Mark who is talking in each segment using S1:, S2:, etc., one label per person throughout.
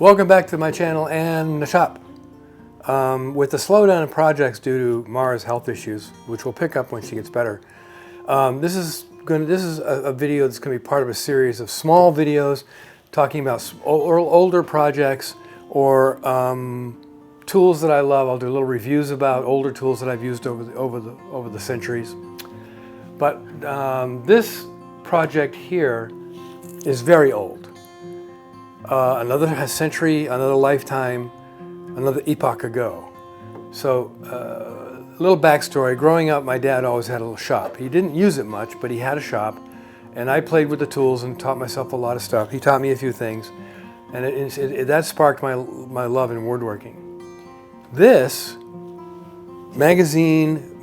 S1: Welcome back to my channel and the shop. With the slowdown in projects due to Mara's health issues, which we'll pick up when she gets better, this is a video that's going to be part of a series of small videos talking about older projects or tools that I love. I'll do little reviews about older tools that I've used over the centuries. But this project here is very old. Another century, another lifetime, another epoch ago. So, a little backstory. Growing up, my dad always had a little shop. He didn't use it much, but he had a shop, and I played with the tools and taught myself a lot of stuff. He taught me a few things, and that sparked my love in woodworking. This magazine,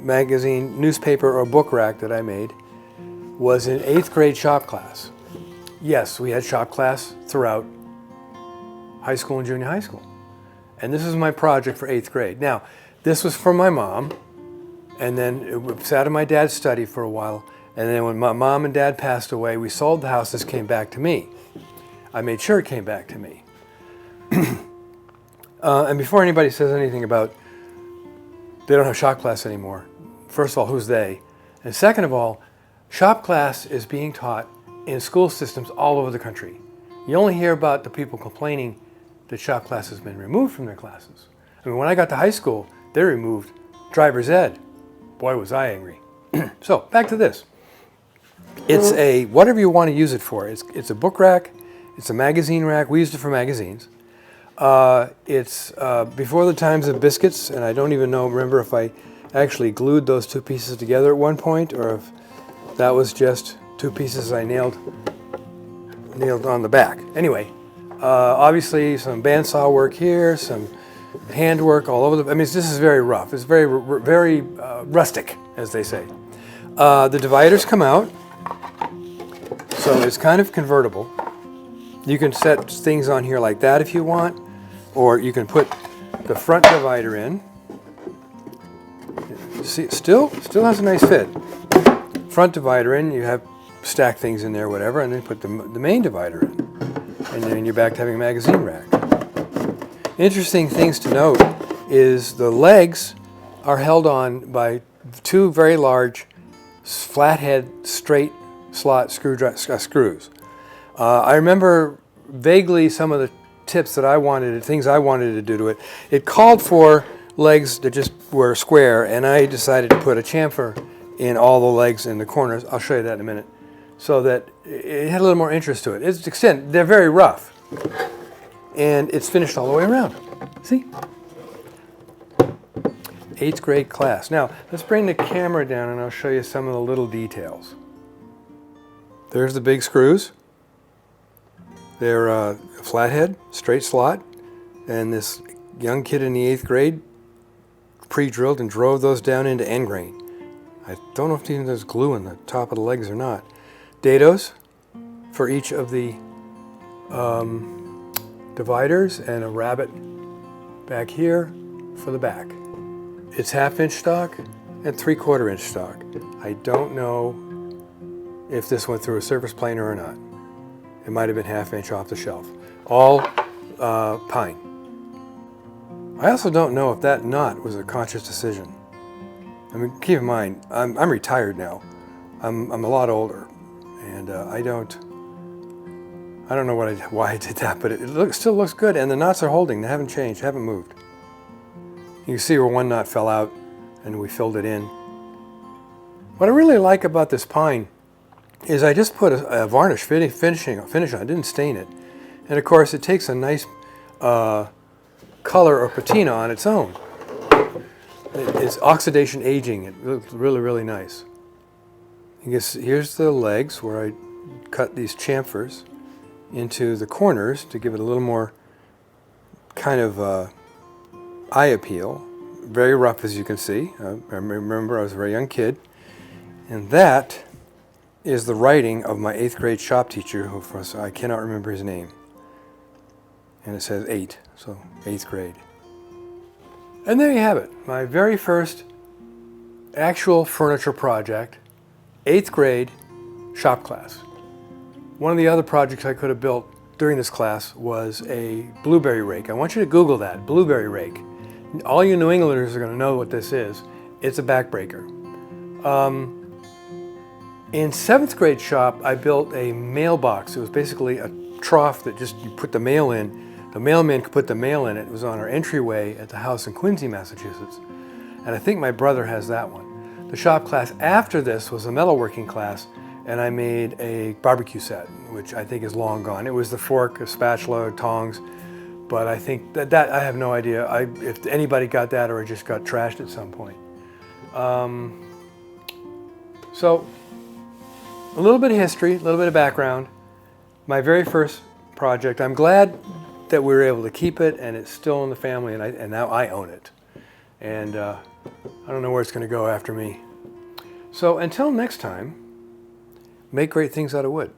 S1: newspaper, or book rack that I made was in 8th grade shop class. Yes, we had shop class throughout high school and junior high school. And this is my project for 8th grade. Now, this was from my mom, and then it sat in my dad's study for a while, and then when my mom and dad passed away, we sold the house. This came back to me. I made sure it came back to me. And before anybody says anything about they don't have shop class anymore, first of all, who's they? And second of all, shop class is being taught in school systems all over the country. You only hear about the people complaining that shop class has been removed from their classes. I mean, when I got to high school, they removed driver's ed. Boy, was I angry. So, back to this. It's a, whatever you want to use it for. It's a book rack, it's a magazine rack. We used it for magazines. It's before the times of biscuits, and I don't even remember if I actually glued those two pieces together at one point, or if that was just two pieces I nailed on the back. Anyway, obviously some bandsaw work here, some hand work all over I mean, this is very rough. It's very rustic, as they say. The dividers come out, so it's kind of convertible. You can set things on here like that if you want, or you can put the front divider in. See, it still has a nice fit. Front divider in, you have stack things in there, whatever, and then put the main divider in. And then you're back to having a magazine rack. Interesting things to note is the legs are held on by two very large flathead straight slot screws. I remember vaguely some of the tips that things I wanted to do to it. It called for legs that just were square, and I decided to put a chamfer in all the legs in the corners. I'll show you that in a minute. So that it had a little more interest to it. They're very rough. And it's finished all the way around. See? 8th grade class. Now, let's bring the camera down and I'll show you some of the little details. There's the big screws. They're flathead, straight slot. And this young kid in the 8th grade pre-drilled and drove those down into end grain. I don't know if there's glue in the top of the legs or not. Dados for each of the dividers, and a rabbet back here for the back. It's 1/2 inch stock and 3/4 inch stock. I don't know if this went through a surface planer or not. It might have been 1/2 inch off the shelf. All pine. I also don't know if that knot was a conscious decision. I mean, keep in mind, I'm retired now. I'm a lot older. And I don't know why I did that, but it still looks good, and the knots are holding. They haven't changed, haven't moved. You can see where one knot fell out, and we filled it in. What I really like about this pine is I just put a varnish finish on it. I didn't stain it. And of course, it takes a nice color or patina on its own. It's oxidation aging. It looks really, really nice. Here's the legs where I cut these chamfers into the corners to give it a little more kind of eye appeal. Very rough, as you can see. I remember I was a very young kid. And that is the writing of my 8th grade shop teacher, I cannot remember his name. And it says 8, so 8th grade. And there you have it, my very first actual furniture project. 8th grade shop class. One of the other projects I could have built during this class was a blueberry rake. I want you to Google that, blueberry rake. All you New Englanders are going to know what this is. It's a backbreaker. In 7th grade shop, I built a mailbox. It was basically a trough that just you put the mail in. The mailman could put the mail in it. It was on our entryway at the house in Quincy, Massachusetts. And I think my brother has that one. The shop class after this was a metalworking class, and I made a barbecue set, which I think is long gone. It was the fork, a spatula, tongs, but I think that I have no idea if anybody got that or it just got trashed at some point. So a little bit of history, a little bit of background. My very first project, I'm glad that we were able to keep it, and it's still in the family, and now I own it. And I don't know where it's going to go after me. So until next time, make great things out of wood.